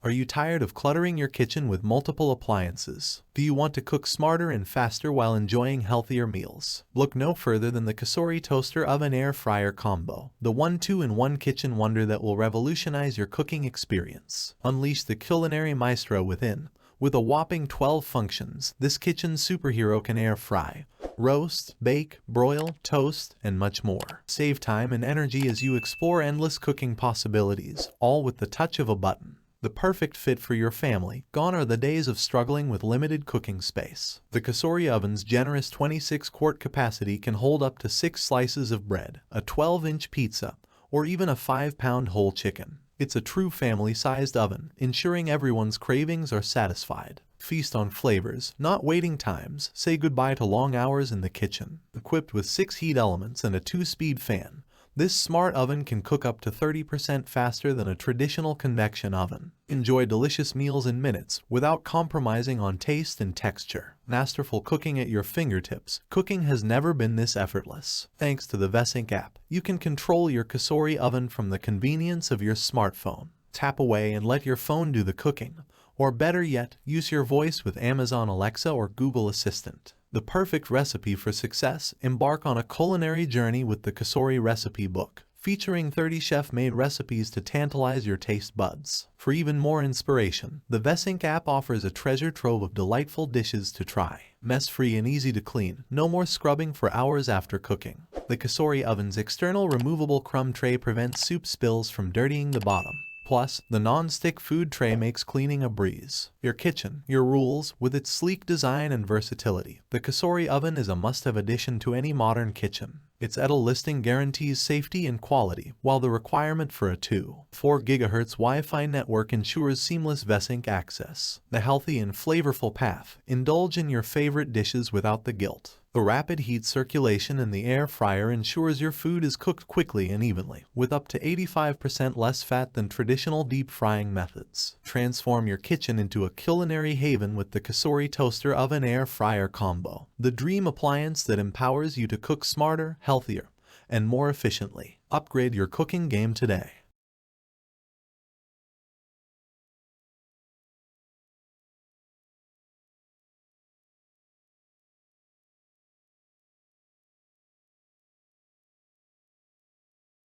Are you tired of cluttering your kitchen with multiple appliances? Do you want to cook smarter and faster while enjoying healthier meals? Look no further than the Cosori Toaster Oven Air Fryer Combo, the 1-2-in-1 kitchen wonder that will revolutionize your cooking experience. Unleash the Culinary Maestro within. With a whopping 12 functions, this kitchen superhero can air fry, roast, bake, broil, toast, and much more. Save time and energy as you explore endless cooking possibilities, all with the touch of a button. The perfect fit for your family. Gone are the days of struggling with limited cooking space. The Cosori oven's generous 26-quart capacity can hold up to 6 slices of bread, a 12-inch pizza, or even a 5-pound whole chicken. It's a true family-sized oven, ensuring everyone's cravings are satisfied. Feast on flavors, not waiting times. Say goodbye to long hours in the kitchen. Equipped with 6 heat elements and a 2-speed fan, this smart oven can cook up to 30% faster than a traditional convection oven. Enjoy delicious meals in minutes without compromising on taste and texture. Masterful cooking at your fingertips. Cooking has never been this effortless. Thanks to the Vesync app, you can control your Cosori oven from the convenience of your smartphone. Tap away and let your phone do the cooking. Or better yet, use your voice with Amazon Alexa or Google Assistant. The perfect recipe for success. Embark on a culinary journey with the Cosori Recipe Book, featuring 30 chef-made recipes to tantalize your taste buds. For even more inspiration, the Vesync app offers a treasure trove of delightful dishes to try. Mess-free and easy to clean, no more scrubbing for hours after cooking. The Cosori oven's external removable crumb tray prevents soup spills from dirtying the bottom. Plus, the non-stick food tray makes cleaning a breeze. Your kitchen, your rules, with its sleek design and versatility. The Cosori oven is a must-have addition to any modern kitchen. Its EDL listing guarantees safety and quality, while the requirement for a 2.4 GHz Wi-Fi network ensures seamless Vesync access. The healthy and flavorful path. Indulge in your favorite dishes without the guilt. The rapid heat circulation in the air fryer ensures your food is cooked quickly and evenly, with up to 85% less fat than traditional deep frying methods. Transform your kitchen into a culinary haven with the Cosori Toaster Oven Air Fryer Combo, the dream appliance that empowers you to cook smarter, healthier, and more efficiently. Upgrade your cooking game today.